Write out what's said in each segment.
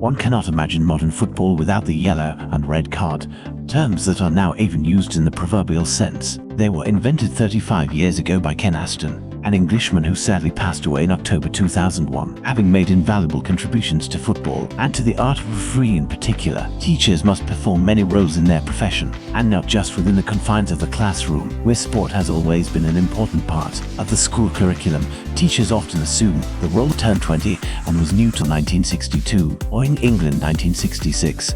One cannot imagine modern football without the yellow and red card, terms that are now even used in the proverbial sense. They were invented 35 years ago by Ken Aston, an Englishman who sadly passed away in October 2001. Having made invaluable contributions to football and to the art of refereeing in particular, teachers must perform many roles in their profession, and not just within the confines of the classroom, where sport has always been an important part of the school curriculum. Teachers often assume the role turned 20 and was new till 1962, or in England 1966.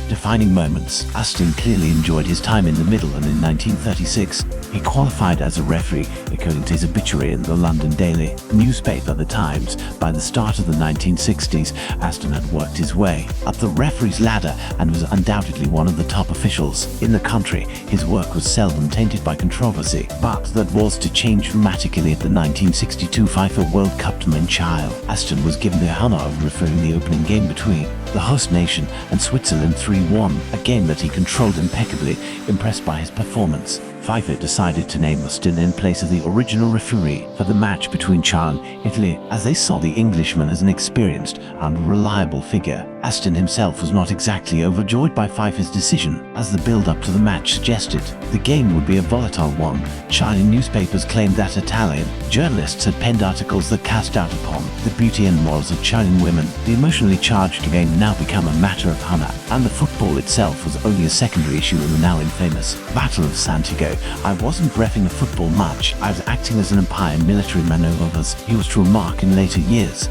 Defining moments. Aston clearly enjoyed his time in the middle, and in 1936, he qualified as a referee, according to his obituary in the London Daily newspaper The Times. By the start of the 1960s, Aston had worked his way up the referee's ladder and was undoubtedly one of the top officials in the country. His work was seldom tainted by controversy, but that was to change dramatically at the 1962 FIFA World Cup in Chile. Aston was given the honor of refereeing the opening game between the host nation and Switzerland 3-1, a game that he controlled impeccably. Impressed by his performance, FIFA decided to name Aston in place of the original referee for the match between Chile and Italy, as they saw the Englishman as an experienced and reliable figure. Aston himself was not exactly overjoyed by FIFA's decision, as the build-up to the match suggested the game would be a volatile one. Chilean newspapers claimed that Italian journalists had penned articles that cast doubt upon the beauty and morals of Chilean women. The emotionally charged game now became a matter of honor, and the football itself was only a secondary issue in the now infamous Battle of Santiago. "I wasn't reffing a football match, I was acting as an umpire in military maneuvers," he was to remark in later years.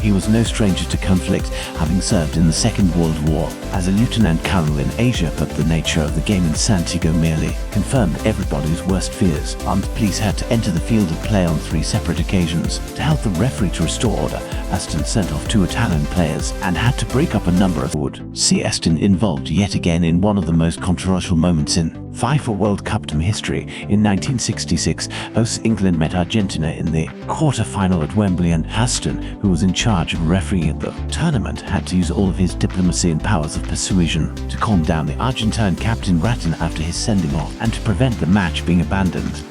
He was no stranger to conflict, having served in the Second World War as a lieutenant colonel in Asia, but the nature of the game in Santiago merely confirmed everybody's worst fears. Armed police had to enter the field of play on 3 separate occasions. To help the referee to restore order, Aston sent off 2 Italian players and had to break up a number of wood. See Aston involved yet again in one of the most controversial moments in FIFA World Cup history. In 1966, hosts England met Argentina in the quarter-final at Wembley, and Aston, who was in charge of refereeing the tournament, had to use all of his diplomacy and powers of persuasion to calm down the Argentine captain Ratin after his sending off and to prevent the match being abandoned.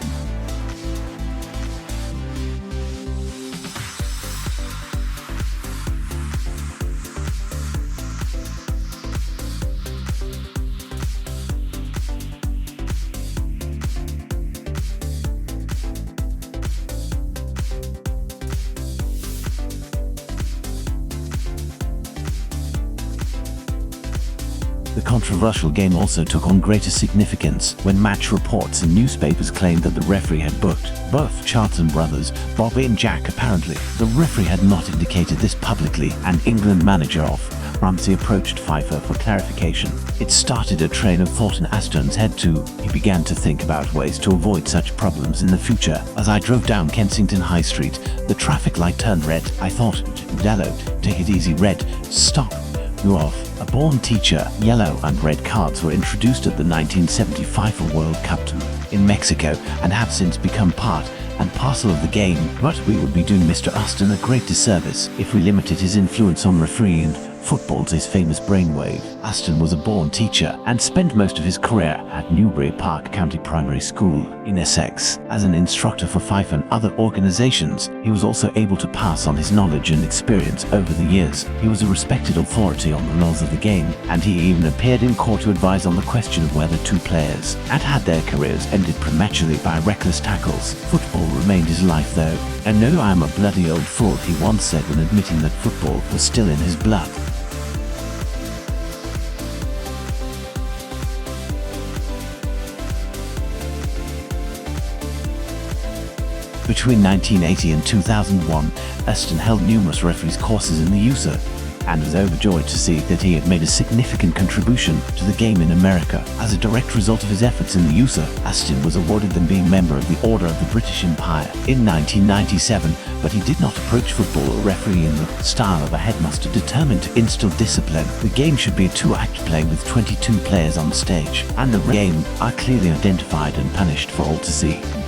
The controversial game also took on greater significance when match reports and newspapers claimed that the referee had booked both Charlton brothers, Bobby and Jack. Apparently, the referee had not indicated this publicly, and England manager of Ramsey approached FIFA for clarification. It started a train of thought in Aston's head too. He began to think about ways to avoid such problems in the future. "As I drove down Kensington High Street, the traffic light turned red. I thought, yellow, take it easy, red, stop, you're off." A born teacher, yellow and red cards were introduced at the 1970 FIFA World Cup in Mexico and have since become part and parcel of the game. But we would be doing Mr. Aston a great disservice if we limited his influence on refereeing football's his famous brainwave. Aston was a born teacher and spent most of his career at Newbury Park County Primary School in Essex. As an instructor for FIFA and other organizations, he was also able to pass on his knowledge and experience over the years. He was a respected authority on the laws of the game, and he even appeared in court to advise on the question of whether 2 players had their careers ended prematurely by reckless tackles. Football remained his life though, and "No, I am a bloody old fool," he once said when admitting that football was still in his blood. Between 1980 and 2001, Aston held numerous referees courses in the use of and was overjoyed to see that he had made a significant contribution to the game in America. As a direct result of his efforts in the USA, Aston was awarded the being member of the Order of the British Empire in 1997, but he did not approach football or referee in the style of a headmaster determined to instill discipline. The game should be a two-act play with 22 players on the stage, and the game are clearly identified and punished for all to see.